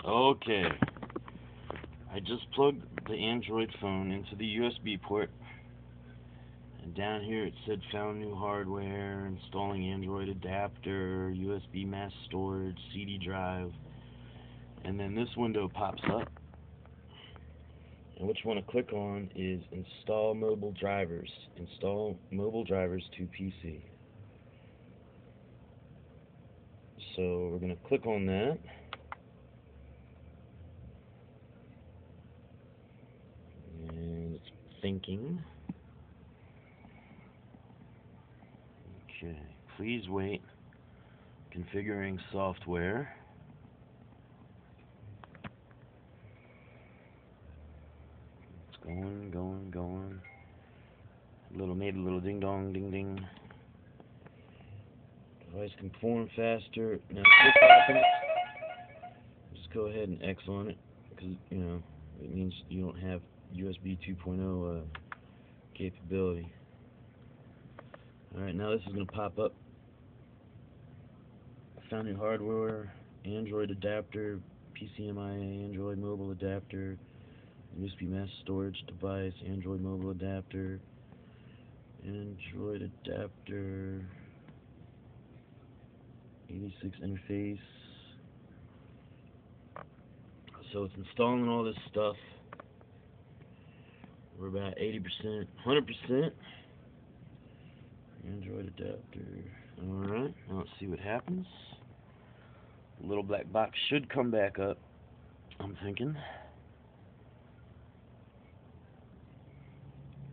Okay, I just plugged the Android phone into the USB port, and down here it said found new hardware, installing Android adapter, USB mass storage, CD drive, and then this window pops up, and what you want to click on is install mobile drivers. Install mobile drivers to PC. So we're going to click on that. And it's thinking. Okay, please wait. Configuring software. It's going. Made a little ding dong, ding ding. Device can perform faster. Now, if this happens, just go ahead and X on it, because it means you don't have USB 2.0 capability. Alright, now this is going to pop up. Found new hardware, Android adapter, PCMIA, Android mobile adapter, USB mass storage device, Android mobile adapter, Android adapter, 86 interface. So it's installing all this stuff. We're about 80%, 100%. Android adapter. Alright, now let's see what happens. The little black box should come back up, I'm thinking.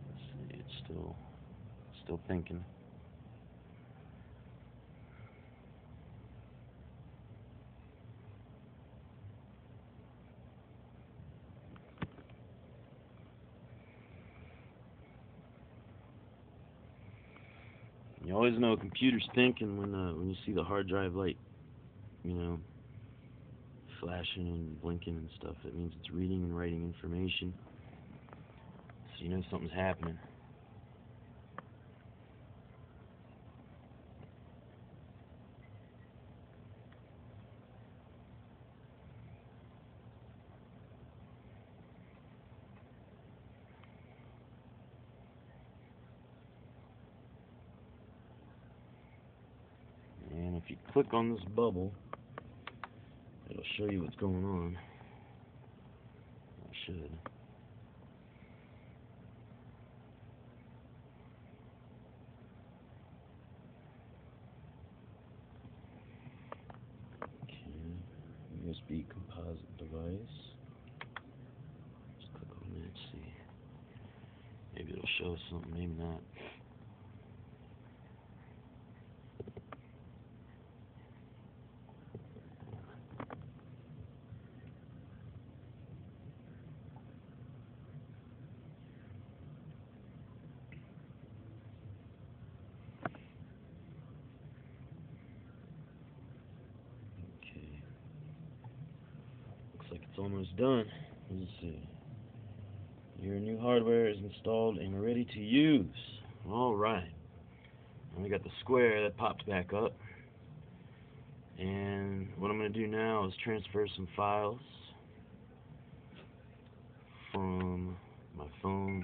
Let's see, it's still thinking. You always know a computer's thinking when you see the hard drive light, flashing and blinking and stuff. It means it's reading and writing information, so you know something's happening. And if you click on this bubble, it'll show you what's going on. It should. Okay. USB composite device. Just click on that, see. Maybe it'll show something, maybe not. Like it's almost done. Let's see. Your new hardware is installed and ready to use. Alright. And we got the square that popped back up. And what I'm going to do now is transfer some files from my phone